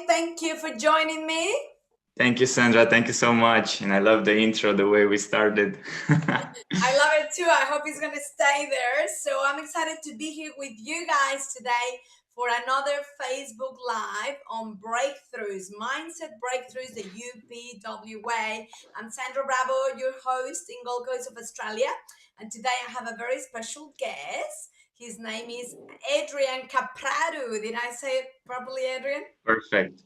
Thank you for joining me. Thank you, Sandra. Thank you so much. And I love the intro, the way we started. I love it too. I hope it's going to stay there. So I'm excited to be here with you guys today for another Facebook Live on breakthroughs, mindset breakthroughs, the UPWA. I'm Sandra Bravo, your host in Gold Coast of Australia. And today I have a very special guest. His name is Adrian Caprado. Did I say it properly, Adrian? Perfect.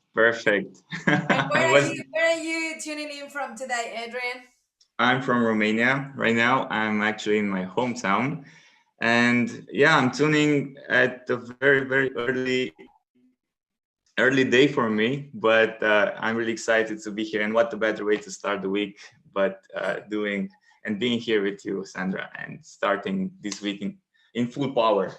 And I was. where are you tuning in from today, Adrian? I'm from Romania right now. I'm actually in my hometown, and yeah, I'm tuning at a very early day for me. But I'm really excited to be here. And what a better way to start the week, but doing and being here with you, Sandra, and starting this week in full power.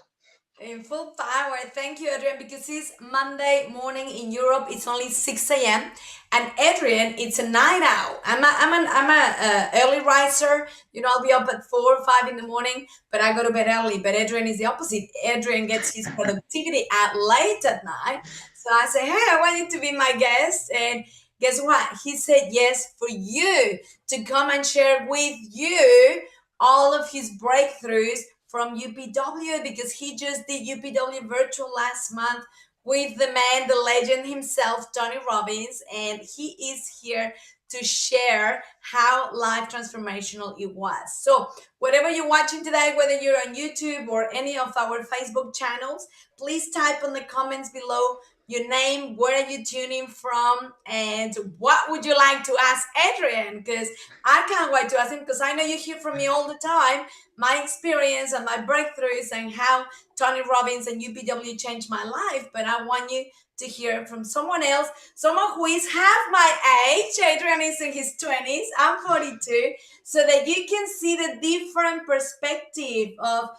In full power. Thank you, Adrian, because it's Monday morning in Europe. It's only 6 a.m. And Adrian, it's a night owl. I'm a early riser. I'll be up at 4 or 5 in the morning, but I go to bed early. But Adrian is the opposite. Adrian gets his productivity at late at night. So I say, hey, I want you to be my guest. And guess what? He said yes for you to come and share with you all of his breakthroughs from UPW because he just did UPW virtual last month with the man, the legend himself, Tony Robbins, and he is here to share how life transformational it was. So, whatever you're watching today, whether you're on YouTube or any of our Facebook channels, please type on the comments below your name, where are you tuning from, and what would you like to ask Adrian? Because I can't wait to ask him because I know you hear from me all the time my experience and my breakthroughs and how Tony Robbins and UPW changed my life. But I want you to hear from someone else, someone who is half my age. Adrian is in his 20s, I'm 42, so that you can see the different perspective of,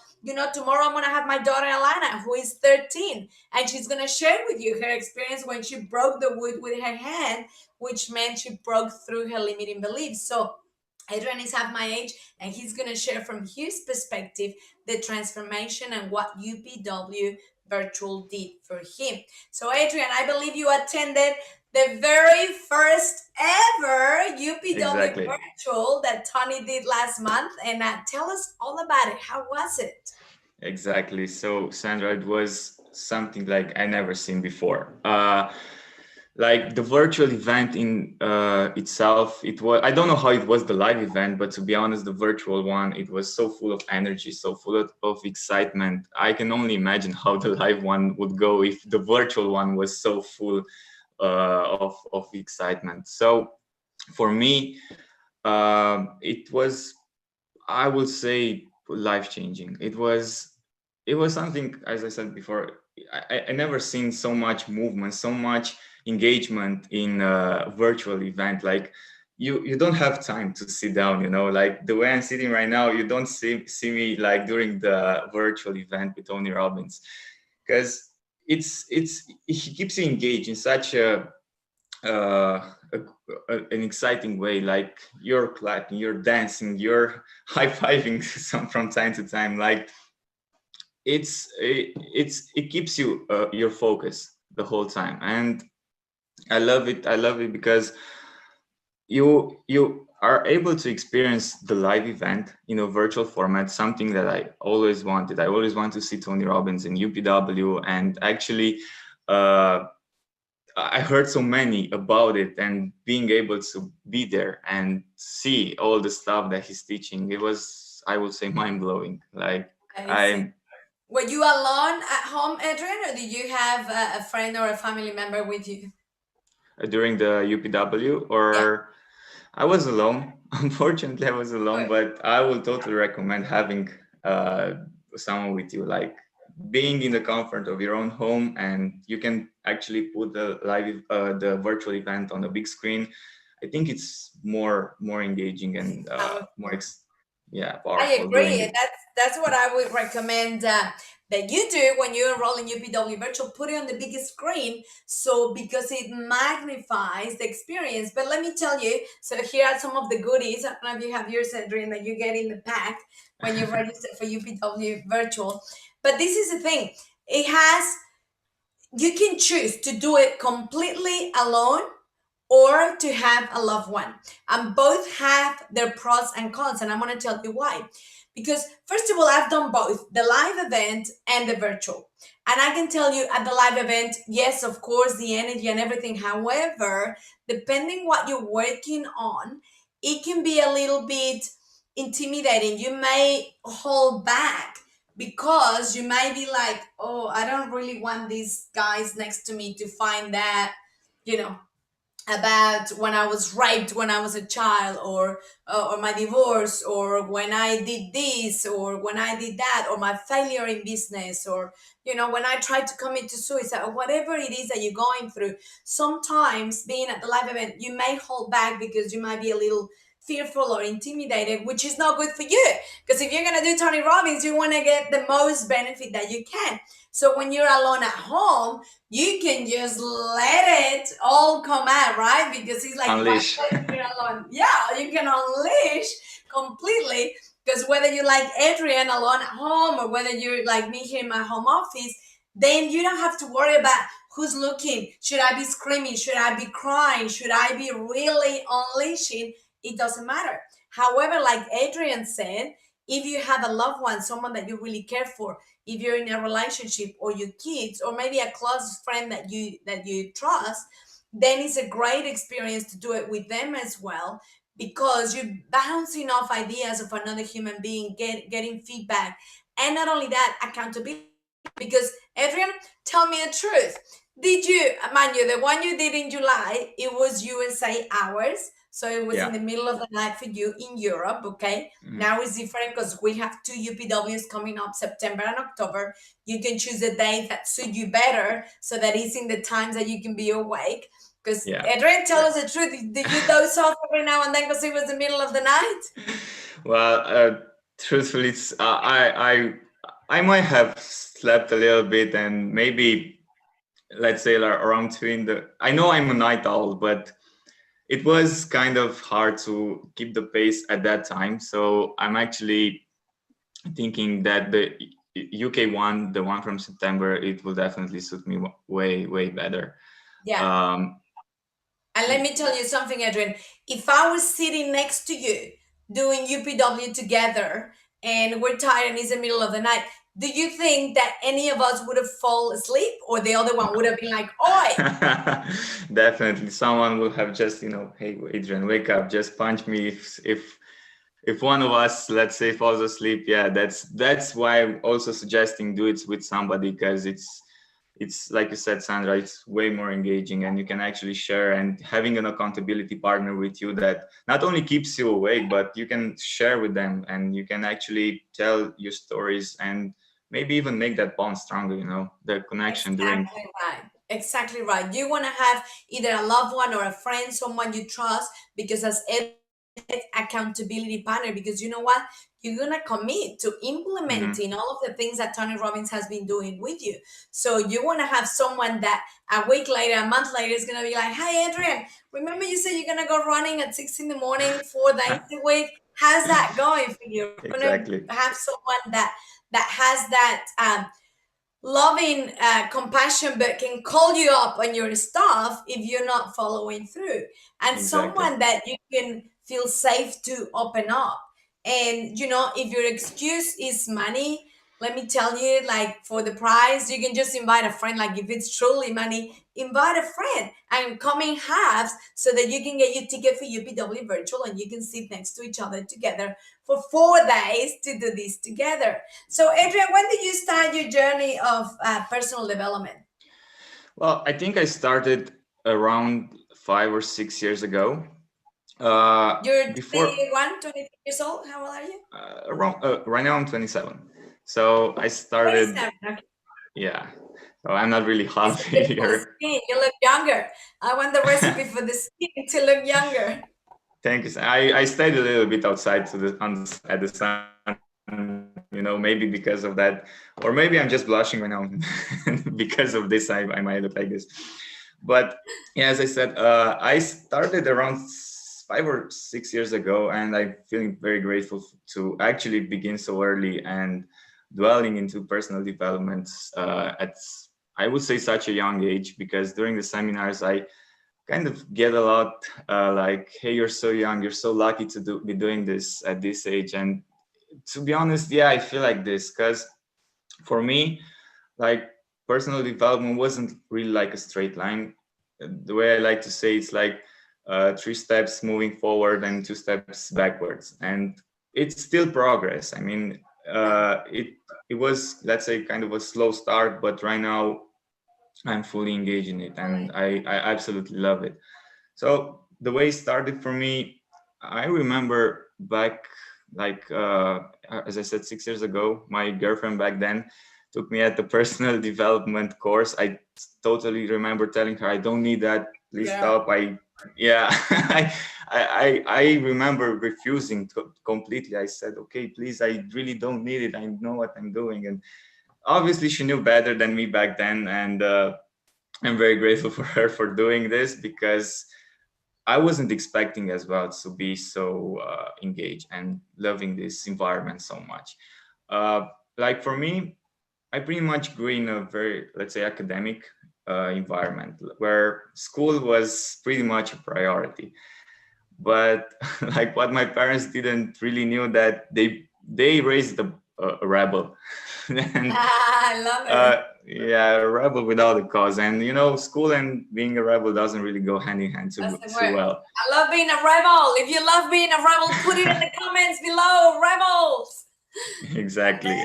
tomorrow I'm going to have my daughter Alana, who is 13, and she's going to share with you her experience when she broke the wood with her hand, which meant she broke through her limiting beliefs. So Adrian is half my age, and he's going to share from his perspective the transformation and what UPW virtual did for him. So, Adrian, I believe you attended the very first ever UPW Exactly. virtual that Tony did last month, and tell us all about it. How was it? Exactly. So, Sandra, it was something like I never seen before. Like the virtual event in itself, it was, I don't know how it was the live event, but to be honest, the virtual one, it was so full of energy, so full of excitement. I can only imagine how the live one would go if the virtual one was so full of excitement. So for me, it was, I would say, life-changing. It was something, as I said before, I never seen so much movement, so much engagement in a virtual event. Like you don't have time to sit down, like the way I'm sitting right now, you don't see me like during the virtual event with Tony Robbins, because he keeps you engaged in such an exciting way. Like you're clapping, you're dancing, you're high-fiving some from time to time. Like it keeps you your focus the whole time, and I love it because you are able to experience the live event in a virtual format, something that I always wanted. I always want to see Tony Robbins in UPW, and actually I heard so many about it, and being able to be there and see all the stuff that he's teaching, it was, I would say, mind-blowing. Like I see. I Were you alone at home, Adrian, or did you have a friend or a family member with you? during the UPW, Yeah. or I was alone. Unfortunately, I was alone, Good. but I would totally recommend having uh, someone with you, like being in the comfort of your own home, and you can actually put the virtual event on a big screen. I think it's more engaging and Powerful. yeah, I powerful doing agree. it. That's what I would recommend that you do when you enroll in UPW Virtual. Put it on the biggest screen, so because it magnifies the experience. But let me tell you. So here are some of the goodies. I don't know if you have yours, Adrian, that you get in the pack when you register for UPW Virtual. But this is the thing. It has you can choose to do it completely alone or to have a loved one. And both have their pros and cons. And I'm going to tell you why. Because, first of all, I've done both the live event and the virtual. And I can tell you at the live event, yes, of course, the energy and everything. However, depending what you're working on, it can be a little bit intimidating. You may hold back because you might be like, oh, I don't really want these guys next to me to find that, you know, about when I was raped when I was a child, or my divorce, or when I did this, or when I did that, or my failure in business, or when I tried to commit to suicide, or whatever it is that you're going through. Sometimes being at the live event, you may hold back because you might be a little fearful or intimidated, which is not good for you. Because if you're gonna do Tony Robbins, you want to get the most benefit that you can. So when you're alone at home, you can just let it all come out, right? Because it's like, Unleash. if I'm here alone, yeah, you can unleash completely. Because whether you like Adrian alone at home, or whether you're like me here in my home office, then you don't have to worry about who's looking. Should I be screaming? Should I be crying? Should I be really unleashing? It doesn't matter. However, like Adrian said, if you have a loved one, someone that you really care for, if you're in a relationship, or your kids, or maybe a close friend that you trust, then it's a great experience to do it with them as well, because you're bouncing off ideas of another human being, getting feedback, and not only that, accountability. Because Adrian, tell me the truth. Did you, mind you, the one you did in July, it was USA hours. So it was in the middle of the night for you in Europe, okay? Now it's different because we have two UPWs coming up, September and October. You can choose a day that suits you better, so that it's in the times that you can be awake. Because Adrian, tell us the truth. Did you doze off every now and then because it was the middle of the night? Well, truthfully, I might have slept a little bit, and maybe, let's say, around two in the. I know I'm a night owl, but it was kind of hard to keep the pace at that time. So I'm actually thinking that the UK one, the one from September, it will definitely suit me way better. Yeah. And let me tell you something, Adrian. If I was sitting next to you doing UPW together, and we're tired and it's the middle of the night, do you think that any of us would have fallen asleep, or the other one would have been like, oi? Definitely, someone will have just, hey, Adrian, wake up, just punch me if one of us, let's say, falls asleep. Yeah, that's why I'm also suggesting do it with somebody, because it's like you said, Sandra, it's way more engaging, and you can actually share, and having an accountability partner with you that not only keeps you awake, but you can share with them, and you can actually tell your stories, and maybe even make that bond stronger, the connection during. Exactly right. You want to have either a loved one or a friend, someone you trust, because as accountability partner, because you know what, you're gonna commit to implementing all of the things that Tony Robbins has been doing with you. So you want to have someone that a week later, a month later, is gonna be like, "Hey, Adrian, remember you said you're gonna go running at 6 in the morning 4 days a week? How's that going for you?" You're Exactly. gonna have someone that has that loving compassion, but can call you up on your stuff if you're not following through, and someone that you can feel safe to open up. And if your excuse is money, let me tell you, like, for the price, you can just invite a friend. Like, if it's truly money, invite a friend and come in halves, so that you can get your ticket for UPW virtual, and you can sit next to each other together for 4 days to do this together. So, Adrian, when did you start your journey of personal development? Well, I think I started around 5 or 6 years ago. You're Before 22 years old. How old are you? around right now I'm 27. So I started. 27. Okay. Yeah. So I'm not really It's hot a beautiful here. skin. You look younger. I want the recipe for the skin to look younger. Thank you. I stayed a little bit outside at the sun, maybe because of that, or maybe I'm just blushing right now because of this. I might look like this, but yeah, as I said, I started around 5 or 6 years ago, and I'm feeling very grateful to actually begin so early and dwelling into personal development. I would say such a young age, because during the seminars I kind of get a lot like, hey, you're so young, you're so lucky to be doing this at this age. And to be honest, yeah, I feel like this, because for me, like, personal development wasn't really like a straight line. The way I like to say, it's like 3 steps moving forward and 2 steps backwards, and it's still progress. I mean, it was, let's say, kind of a slow start, but right now I'm fully engaged in it, and I absolutely love it. So the way it started for me, I remember back, like, as I said, 6 years ago, my girlfriend back then took me at the personal development course. I totally remember telling her, I don't need that, please Yeah. stop. Yeah, I remember refusing completely. I said, okay, please, I really don't need it. I know what I'm doing. And obviously she knew better than me back then. And I'm very grateful for her for doing this, because I wasn't expecting as well to be so engaged and loving this environment so much. Uh, like, for me, I pretty much grew in a very, let's say, academic environment where school was pretty much a priority. But like, what my parents didn't really knew, that they raised a rebel. And I love it. yeah, a rebel without a cause. And school and being a rebel doesn't really go hand in hand too Doesn't too work. well. I love being a rebel. If you love being a rebel, put it in the comments below. Rebels. Exactly.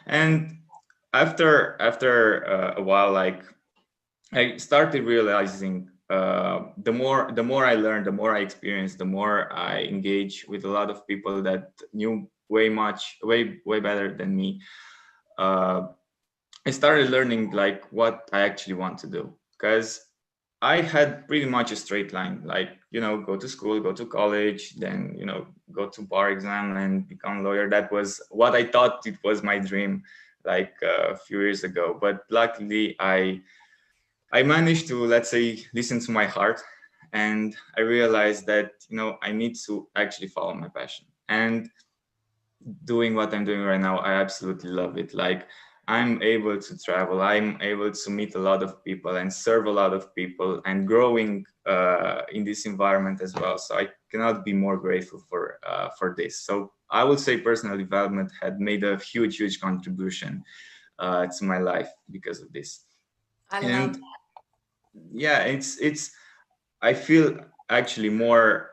And after a while, like, I started realizing, the more I learned, the more I experienced, the more I engage with a lot of people that knew way better than me. uh, I started learning, like, what I actually want to do, because I had pretty much a straight line, like, go to school, go to college, then, go to bar exam and become a lawyer. That was what I thought it was my dream, like, a few years ago. But luckily, I managed to, let's say, listen to my heart, and I realized that, I need to actually follow my passion. And doing what I'm doing right now, I absolutely love it. Like, I'm able to travel, I'm able to meet a lot of people and serve a lot of people, and growing in this environment as well. So I cannot be more grateful for this. So I would say personal development had made a huge contribution to my life because of this. I love And yeah, it's I feel actually more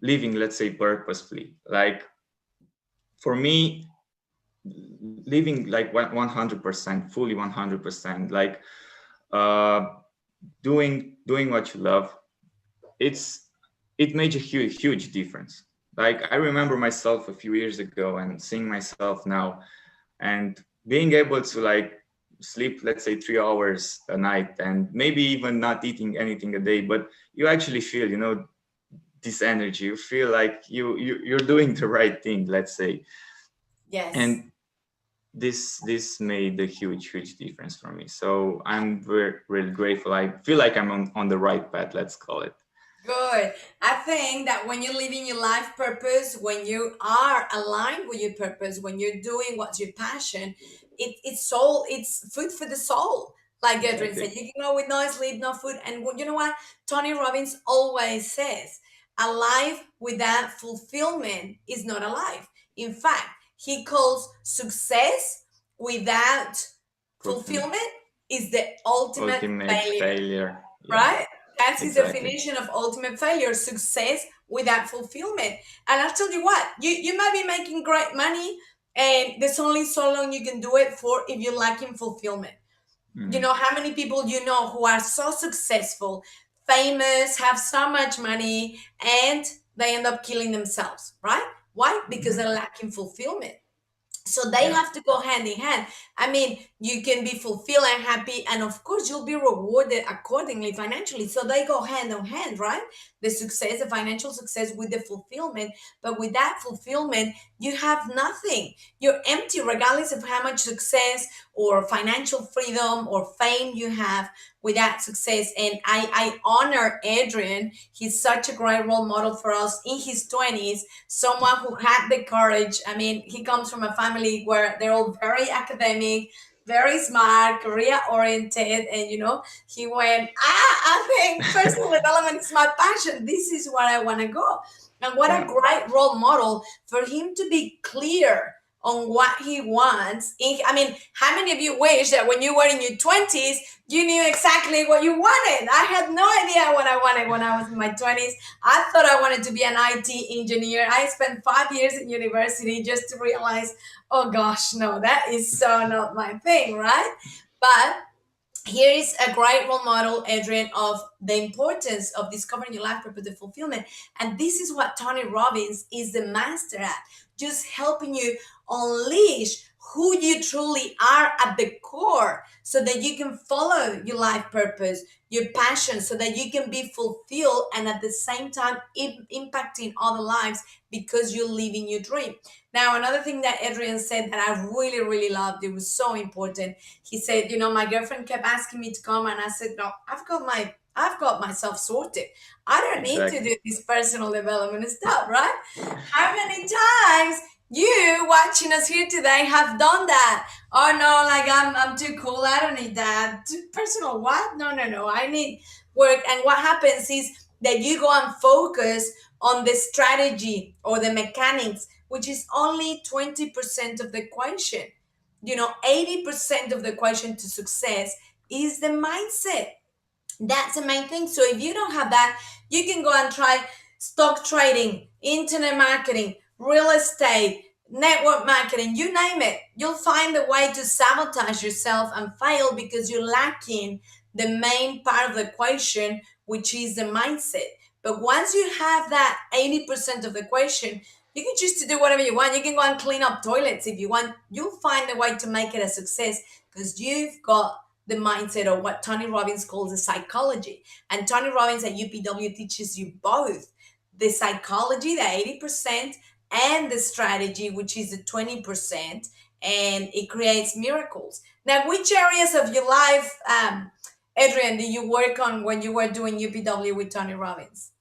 living, let's say, purposefully. Like, for me, living like 100%, fully 100%, like, uh, doing what you love, it made a huge difference. Like, I remember myself a few years ago and seeing myself now, and being able to, like, sleep, let's say, 3 hours a night, and maybe even not eating anything a day, but you actually feel, this energy. You feel like you're doing the right thing, let's say. yes. And this made a huge difference for me. So I'm very really grateful. I feel like I'm on the right path, let's call it. Good. I think that when you're living your life purpose, when you are aligned with your purpose, when you're doing what's your passion, it's food for the soul. Like Adrian said, Exactly. you can go with no sleep, no food. And you know what? Tony Robbins always says, a life without fulfillment is not a life. In fact, he calls success without Fulfillment. fulfillment is the ultimate Ultimate failure, failure. Yeah, right? That's his exactly. definition of ultimate failure, success without fulfillment. And I'll tell you what, you might be making great money, and there's only so long you can do it for if you're lacking fulfillment. You Mm. know, how many people you know who are so successful, famous, have so much money, and they end up killing themselves, right? Why? Because Mhm. they're lacking fulfillment. So they Yeah. have to go hand in hand. I mean, you can be fulfilled and happy, and of course you'll be rewarded accordingly financially. So they go hand in hand, right? The success, the financial success with the fulfillment. But with that fulfillment, you have nothing. You're empty regardless of how much success or financial freedom or fame you have with that success. And I honor Adrian. He's such a great role model for us in his 20s, someone who had the courage. I mean, he comes from a family where they're all very academic. very smart, career oriented, and he went, I think personal development is my passion. This is where I want to go. And what a Yeah, great role model for him to be clear on what he wants. I mean, how many of you wish that when you were in your 20s, you knew exactly what you wanted? I had no idea what I wanted when I was in my 20s. I thought I wanted to be an IT engineer. I spent 5 years in university just to realize, oh gosh, no, that is so not my thing, right? But here is a great role model, Adrian, of the importance of discovering your life purpose and fulfillment. And this is what Tony Robbins is the master at, just helping you unleash who you truly are at the core so that you can follow your life purpose, your passion, so that you can be fulfilled and at the same time impacting other lives because you're living your dream. Now, another thing that Adrian said that I really, really loved, it was so important. He said, my girlfriend kept asking me to come, and I said, no, I've got myself sorted. I don't need to exactly. do this personal development stuff, right? How many times you watching us here today have done that? Oh no, like I'm too cool. I don't need that. Personal what? No, no, no. I need work. And what happens is that you go and focus on the strategy or the mechanics, which is only 20% of the equation. 80% of the equation to success is the mindset. That's the main thing. So if you don't have that, you can go and try stock trading, internet marketing, real estate, network marketing, you name it. You'll find a way to sabotage yourself and fail because you're lacking the main part of the equation, which is the mindset. But once you have that 80% of the equation, you can choose to do whatever you want. You can go and clean up toilets if you want. You'll find a way to make it a success because you've got the mindset of what Tony Robbins calls the psychology. And Tony Robbins at UPW teaches you both the psychology, the 80%, and the strategy, which is the 20%, and it creates miracles. Now, which areas of your life, Adrian, did you work on when you were doing UPW with Tony Robbins?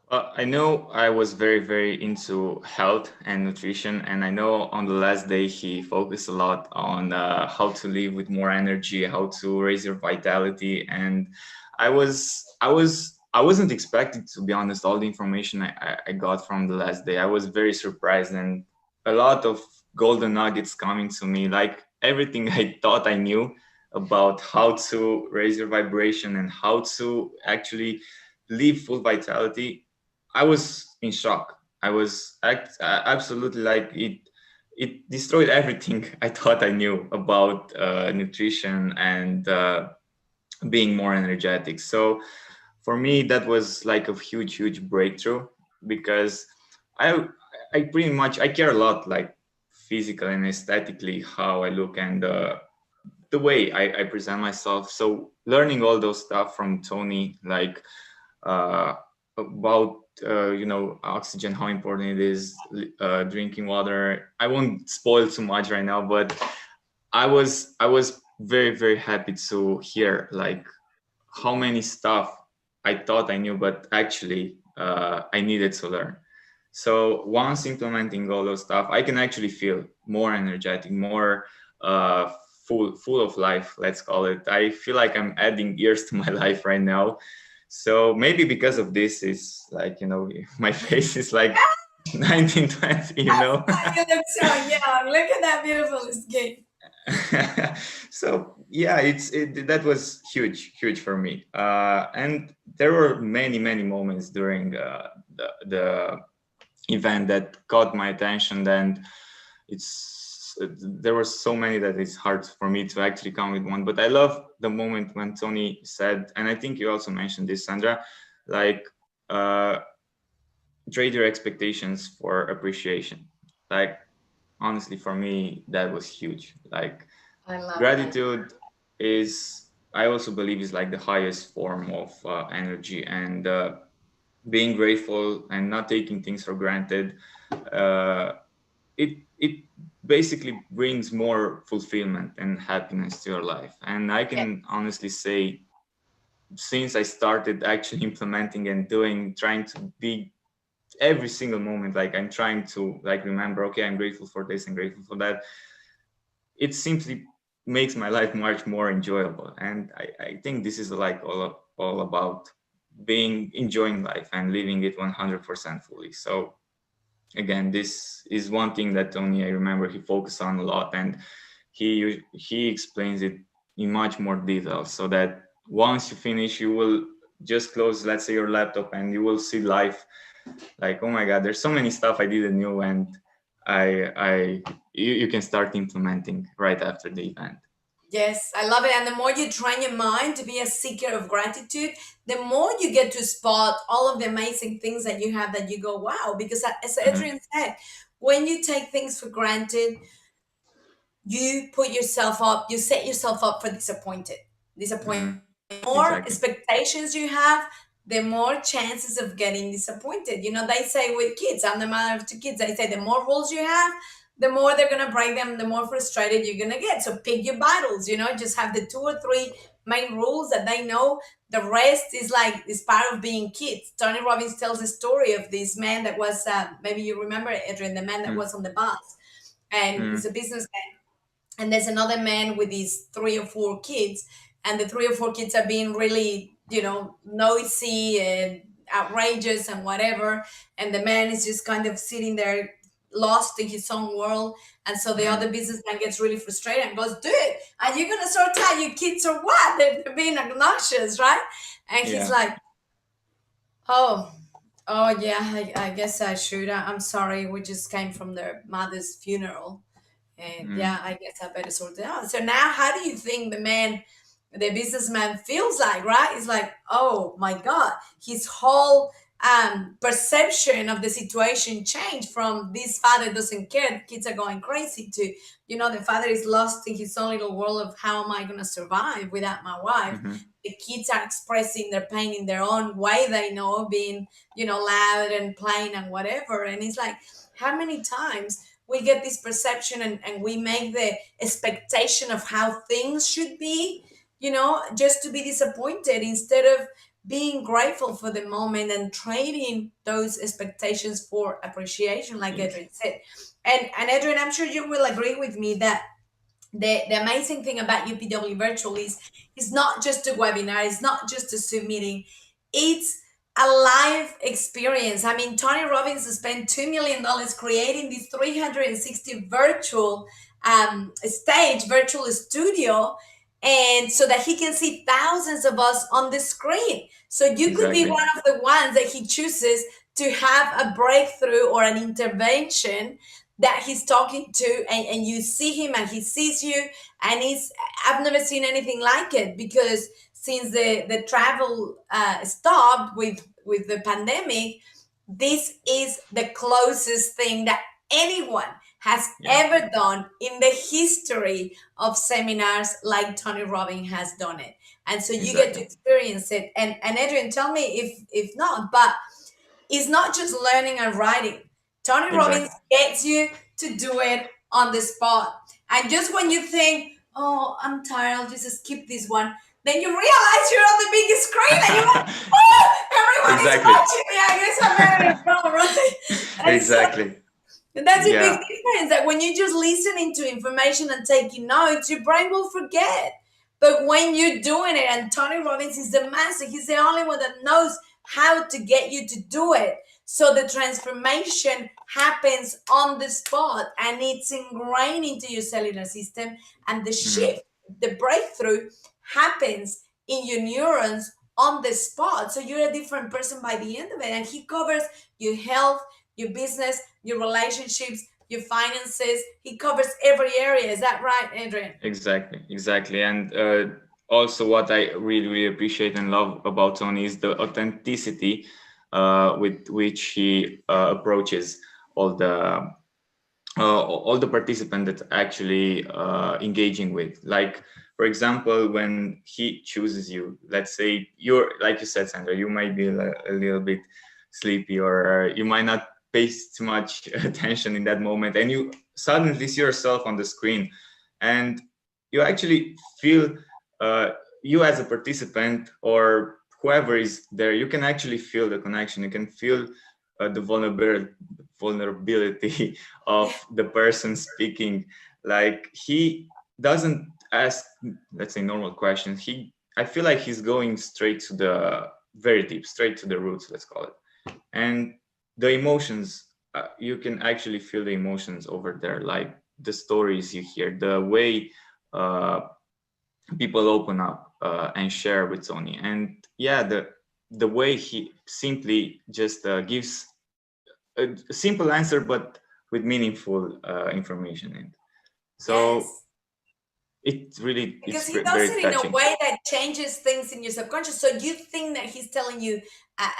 I know I was very, very into health and nutrition, and I know on the last day he focused a lot on how to live with more energy, how to raise your vitality, and I wasn't expecting, to be honest, all the information I got from the last day. I was very surprised, and a lot of golden nuggets coming to me, like everything I thought I knew about how to raise your vibration and how to actually live full vitality. I was in shock. I was absolutely like it. It destroyed everything I thought I knew about nutrition and being more energetic. So for me, that was like a huge, huge breakthrough because I, I pretty much I care a lot, like physically and aesthetically, how I look and the way I present myself. So learning all those stuff from Tony, like uh, about oxygen, how important it is, drinking water. I won't spoil too much right now, but I was very, very happy to hear like how many stuff I thought I knew, but actually I needed to learn. So once implementing all those stuff, I can actually feel more energetic, more uh, full of life. Let's call it. I feel like I'm adding years to my life right now. So maybe because of this, is like my face is like 1920. You look so young. Look at that beautiful skin. So yeah, that was huge for me, and there were many moments during the event that caught my attention, and there were so many that it's hard for me to actually come with one. But I love the moment when Tony said, and I think you also mentioned this, Sandra, like uh, trade your expectations for appreciation. Like honestly, for me, that was huge. Like I love that. gratitude is, I also believe, is like the highest form of energy, and being grateful and not taking things for granted. Uh, it basically brings more fulfillment and happiness to your life. And I Yeah. can honestly say, since I started actually implementing and trying to be every single moment, like I'm trying to like remember, okay, I'm grateful for this and grateful for that. It's simply makes my life much more enjoyable. And I think this is like all about being enjoying life and living it 100% fully. So again, this is one thing that Tony, I remember he focused on a lot, and he explains it in much more detail, so that once you finish, you will just close, let's say, your laptop, and you will see life like, oh my God, there's so many stuff I didn't know, and you can start implementing right after the event. Yes, I love it. And the more you train your mind to be a seeker of gratitude, the more you get to spot all of the amazing things that you have that you go, wow. Because as Mm-hmm. Adrian said, when you take things for granted, you put yourself up, you set yourself up for disappointment. Mm-hmm. More Exactly. expectations you have, the more chances of getting disappointed. You know, they say with kids, I'm the mother of two kids, they say the more rules you have, the more they're gonna break them, the more frustrated you're gonna get. So pick your battles, you know, just have the two or three main rules that they know. The rest is like is part of being kids. Tony Robbins tells a story of this man that was maybe you remember it, Adrian, the man that was on the bus, and Mm-hmm. he's a businessman, and there's another man with these three or four kids, and the three or four kids are being really, you know, noisy and outrageous and whatever, and the man is just kind of sitting there lost in his own world. And so the other businessman gets really frustrated and goes, dude, are you gonna sort out your kids or what? They're being obnoxious, right? And he's Yeah. like, oh, oh yeah, I guess I should. I'm sorry, we just came from their mother's funeral, and Mm-hmm. yeah, I guess I better sort it out. So now, how do you think the businessman feels like, right? It's like, oh my God, his whole perception of the situation changed from this father doesn't care, the kids are going crazy, to, you know, the father is lost in his own little world of how am I going to survive without my wife. Mm-hmm. The kids are expressing their pain in their own way, they know, being, you know, loud and playing and whatever. And it's like, how many times we get this perception, and we make the expectation of how things should be, you know, just to be disappointed instead of being grateful for the moment and trading those expectations for appreciation, like Ex- Adrian said. And Adrian, I'm sure you will agree with me that the amazing thing about UPW Virtual is it's not just a webinar, it's not just a Zoom meeting, it's a live experience. I mean, Tony Robbins spent $2 million creating this 360 virtual virtual studio, and so that he can see thousands of us on the screen. So you could be exactly. one of the ones that he chooses to have a breakthrough or an intervention that he's talking to, and you see him and he sees you, and he's I've never seen anything like it, because since the travel stopped with the pandemic, this is the closest thing that anyone has Yeah. ever done in the history of seminars like Tony Robbins has done it. And so you get to Exactly. experience it. And Adrian, tell me if not, but it's not just learning and writing. Tony Robbins Exactly. gets you to do it on the spot. And just when you think, oh, I'm tired, I'll just skip this one, then you realize you're on the biggest screen and you're like, oh, everyone is Exactly. watching me. I guess I better go, right? And so Exactly. that's a big Yeah. difference, that when you're just listening to information and taking notes, your brain will forget. But when you're doing it, and Tony Robbins is the master, he's the only one that knows how to get you to do it. So the transformation happens on the spot and it's ingrained into your cellular system. And the Mm-hmm. shift, the breakthrough happens in your neurons on the spot. So you're a different person by the end of it. And he covers your health, your business, your relationships, your finances. He covers every area. Is that right, Adrian? Exactly, exactly. And also, what I really, really appreciate and love about Tony is the authenticity with which he approaches all the all the participants that actually engaging with. Like, for example, when he chooses you, let's say you're, like you said, Sandra, you might be a little bit sleepy, or you might not pay too much attention in that moment, and you suddenly see yourself on the screen, and you actually feel you as a participant or whoever is there, you can actually feel the connection. You can feel the vulnerability of the person speaking. Like, he doesn't ask, let's say, normal questions, I feel like he's going straight to the very deep, straight to the roots, let's call it. And the emotions, you can actually feel the emotions over there, like the stories you hear, the way people open up and share with Tony. And yeah, the way he simply just gives a simple answer, but with meaningful information in it. So Yes. it's Because he does very it in a touching. way that changes things in your subconscious. So you think that he's telling you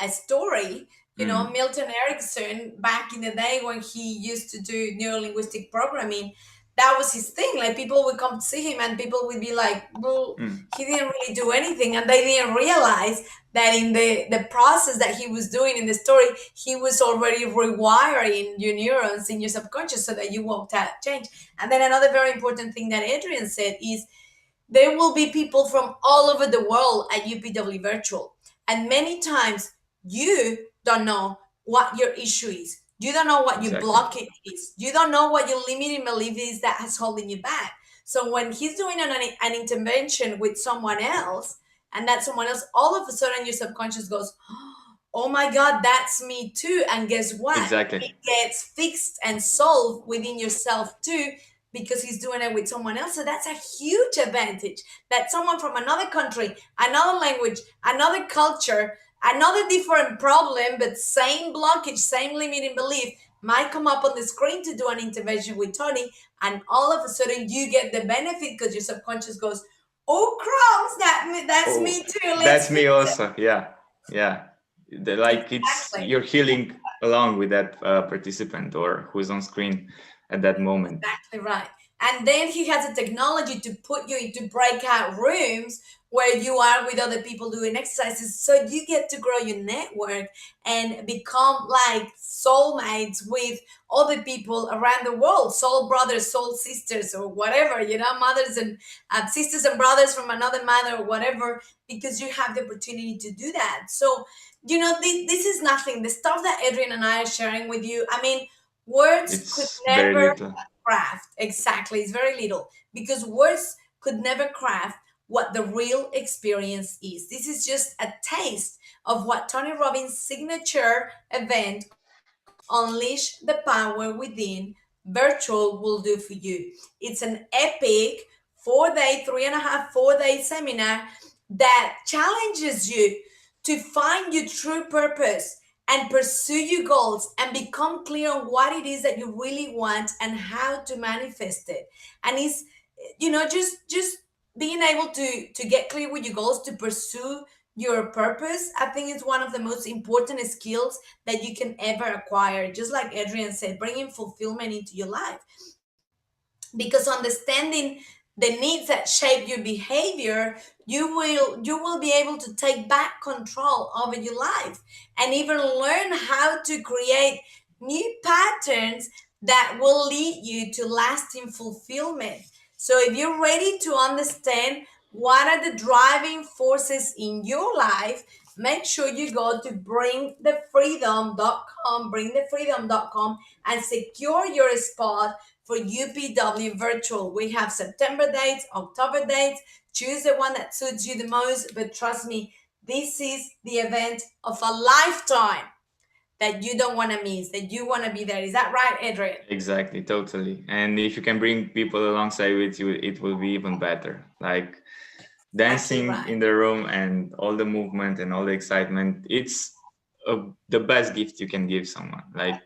a story. You know, Mm, Milton Erickson, back in the day when he used to do neurolinguistic programming, that was his thing. Like, people would come to see him and people would be like, well, mm, he didn't really do anything. And they didn't realize that in the process that he was doing in the story, he was already rewiring your neurons in your subconscious so that you won't change. And then another very important thing that Adrian said is, there will be people from all over the world at UPW Virtual. And many times you don't know what your issue is. You don't know what your exactly. blockage is. You don't know what your limiting belief is that has holding you back. So when he's doing an intervention with someone else, and that someone else, all of a sudden your subconscious goes, oh my God, that's me too. And guess what? Exactly. It gets fixed and solved within yourself too, because he's doing it with someone else. So that's a huge advantage, that someone from another country, another language, another culture, another different problem, but same blockage, same limiting belief, might come up on the screen to do an intervention with Tony. And all of a sudden you get the benefit because your subconscious goes, oh crumbs, that's Oh, me too. Let's that's me fix it. also. Yeah, yeah. Like it's Exactly. you're healing along with that participant or who's on screen at that moment. Exactly right. And then he has a technology to put you into breakout rooms where you are with other people doing exercises. So you get to grow your network and become like soulmates with other people around the world, soul brothers, soul sisters, or whatever, mothers and sisters and brothers from another mother or whatever, because you have the opportunity to do that. So, this is nothing. The stuff that Adrian and I are sharing with you, I mean, words could It's very never little. craft. Exactly, it's very little, because words could never craft what the real experience is. This is just a taste of what Tony Robbins' signature event, Unleash the Power Within Virtual, will do for you. It's an epic 4 day, 3.5, 4 day seminar that challenges you to find your true purpose and pursue your goals and become clear on what it is that you really want and how to manifest it. And it's, just being able to get clear with your goals, to pursue your purpose. I think it's one of the most important skills that you can ever acquire. Just like Adrian said, bringing fulfillment into your life, because understanding the needs that shape your behavior, you will be able to take back control over your life and even learn how to create new patterns that will lead you to lasting fulfillment. So if you're ready to understand what are the driving forces in your life, make sure you go to bringthefreedom.com and secure your spot for UPW Virtual. We have September dates, October dates. Choose the one that suits you the most. But trust me, this is the event of a lifetime that you don't want to miss, that you want to be there. Is that right, Adrian? Exactly, totally. And if you can bring people alongside with you, it will be even better. Like Exactly dancing right. in the room and all the movement and all the excitement, it's the best gift you can give someone. Like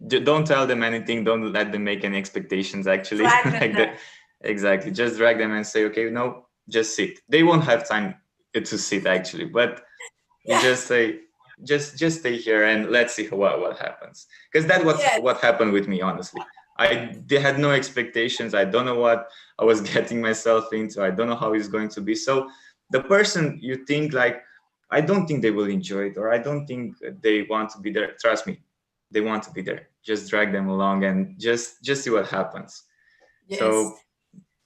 don't tell them anything, don't let them make any expectations actually. Drag them Like there. the exactly, just drag them and say, okay, no, just sit. They won't have time to sit actually, but you Yeah. just say, just stay here and let's see what happens. Because that Yes. what happened with me, honestly. They had no expectations. I don't know what I was getting myself into. I don't know how it's going to be. So the person you think like, I don't think they will enjoy it, or I don't think they want to be there. Trust me, they want to be there. Just drag them along and just see what happens. Yes. So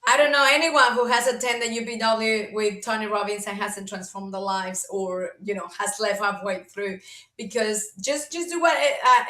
I don't know anyone who has attended UPW with Tony Robbins and hasn't transformed their lives, or has left halfway through, because just do what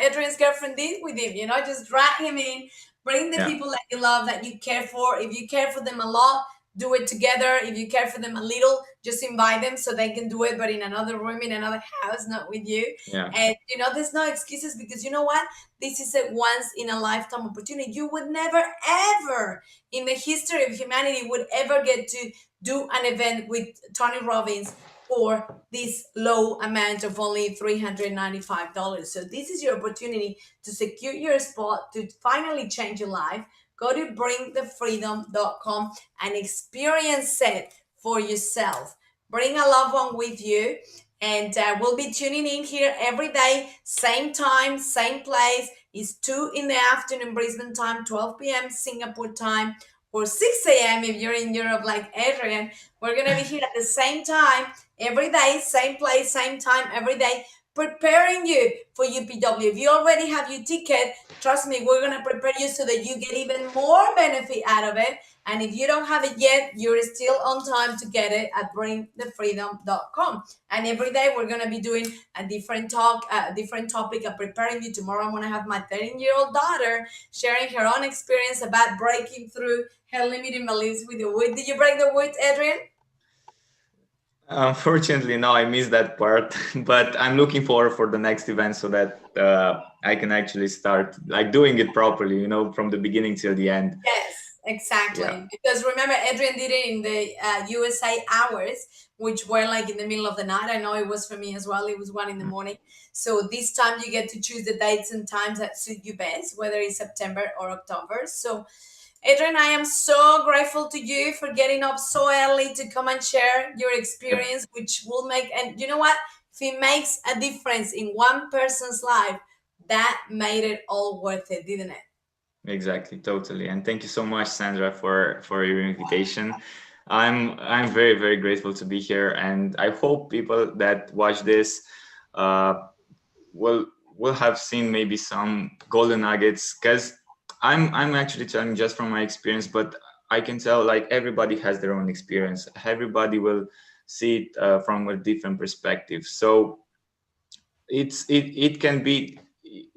Adrian's girlfriend did with him. Just drag him in, bring the yeah, people that you love, that you care for. If you care for them a lot, do it together. If you care for them a little, just invite them so they can do it, but in another room, in another house, not with you. Yeah. And there's no excuses, because you know what? This is a once in a lifetime opportunity. You would never ever in the history of humanity would ever get to do an event with Tony Robbins for this low amount of only $395. So this is your opportunity to secure your spot, to finally change your life. Go to bringthefreedom.com and experience it for yourself. Bring a loved one with you, and we'll be tuning in here every day, same time, same place. It's 2 in the afternoon Brisbane time, 12 p.m. Singapore time, or 6 a.m. if you're in Europe like Adrian. We're going to be here at the same time every day, same place, same time every day, preparing you for UPW. If you already have your ticket, trust me, we're going to prepare you so that you get even more benefit out of it. And if you don't have it yet, you're still on time to get it at bringthefreedom.com. And every day we're going to be doing a different talk, a different topic. I'm preparing you. Tomorrow I'm going to have my 13-year-old daughter sharing her own experience about breaking through her limiting beliefs with the wood. Did you break the wood, Adrian? Unfortunately, no, I missed that part, but I'm looking forward for the next event so that I can actually start like doing it properly, from the beginning till the end. Yes, exactly. Yeah. Because remember, Adrian did it in the USA hours, which were like in the middle of the night. I know it was for me as well. It was 1 in the morning. So this time you get to choose the dates and times that suit you best, whether it's September or October. So Adrian, I am so grateful to you for getting up so early to come and share your Yep. experience, which will make, and you know what? If it makes a difference in one person's life, that made it all worth it, didn't it? Exactly, totally. And thank you so much, Sandra, for your invitation. I'm very, very grateful to be here, and I hope people that watch this uh, will have seen maybe some golden nuggets, because I'm actually telling just from my experience, but I can tell like everybody has their own experience. Everybody will see it from a different perspective. So it can be,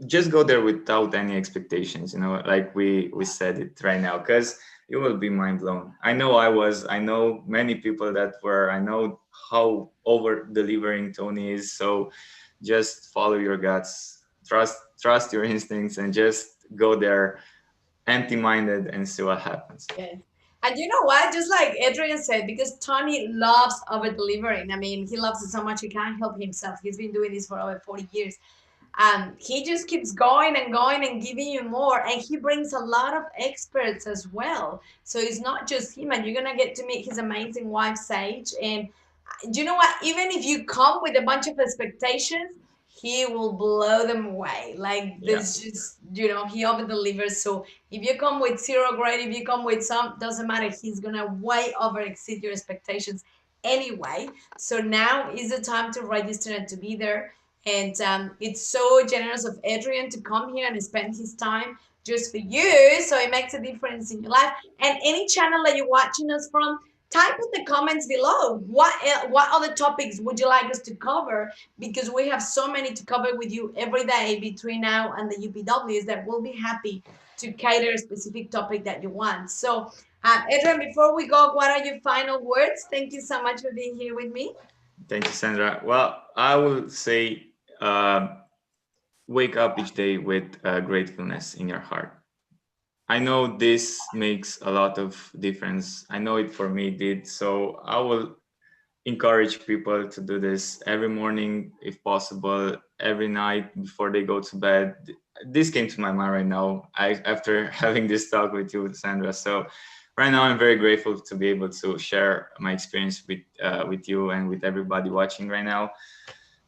just go there without any expectations, like we said it right now, because you will be mind blown. I know many people that were. I know how over delivering Tony is. So just follow your guts, trust your instincts, and just go there empty minded and see what happens. Yes. And you know what? Just like Adrian said, because Tony loves over delivering. I mean, he loves it so much he can't help himself. He's been doing this for over 40 years. He just keeps going and going and giving you more. And he brings a lot of experts as well. So it's not just him. And you're going to get to meet his amazing wife, Sage. And you know what? Even if you come with a bunch of expectations, he will blow them away. Like Yeah. there's just, he over delivers. So if you come with zero grade, if you come with some, doesn't matter. He's gonna way over exceed your expectations anyway. So now is the time to register and to be there. And it's so generous of Adrian to come here and spend his time just for you. So it makes a difference in your life. And any channel that you're watching us from, type in the comments below what other topics would you like us to cover, because we have so many to cover with you every day between now and the UPWs that we'll be happy to cater a specific topic that you want. So Adrian, before we go, what are your final words? Thank you so much for being here with me. Thank you, Sandra. Well, I will say, wake up each day with gratefulness in your heart. I know this makes a lot of difference. I know it for me did. So I will encourage people to do this every morning, if possible, every night before they go to bed. This came to my mind right now after having this talk with you, Sandra. So right now, I'm very grateful to be able to share my experience with you and with everybody watching right now.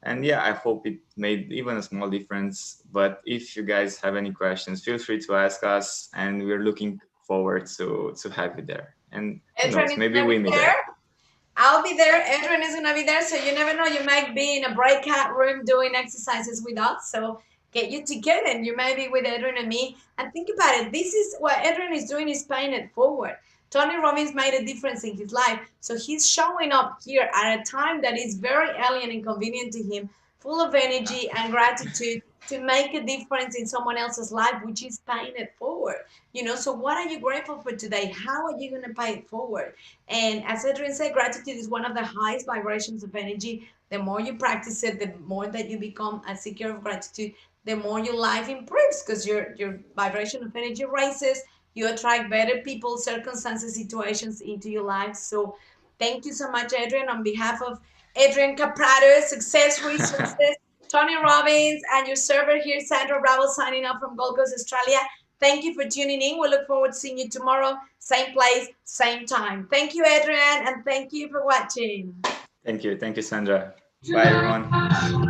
And yeah, I hope it made even a small difference. But if you guys have any questions, feel free to ask us, and we're looking forward to have you there. And who Adrian knows, is maybe gonna we be meet there. there. I'll be there. Adrian is gonna be there. So you never know. You might be in a breakout room doing exercises with us. So get your ticket and you may be with Adrian and me. And think about it. This is what Adrian is doing, is paying it forward. Tony Robbins made a difference in his life. So he's showing up here at a time that is very alien and inconvenient to him, full of energy and gratitude to make a difference in someone else's life, which is paying it forward. So what are you grateful for today? How are you going to pay it forward? And as Adrian said, gratitude is one of the highest vibrations of energy. The more you practice it, the more that you become a seeker of gratitude, the more your life improves, because your vibration of energy raises. You attract better people, circumstances, situations into your life. So thank you so much, Adrian. On behalf of Adrian Caprado, Success Resources, Tony Robbins, and your server here, Sandra Bravo, signing off from Gold Coast, Australia. Thank you for tuning in. We look forward to seeing you tomorrow, same place, same time. Thank you, Adrian, and thank you for watching. Thank you, Sandra. Bye, everyone.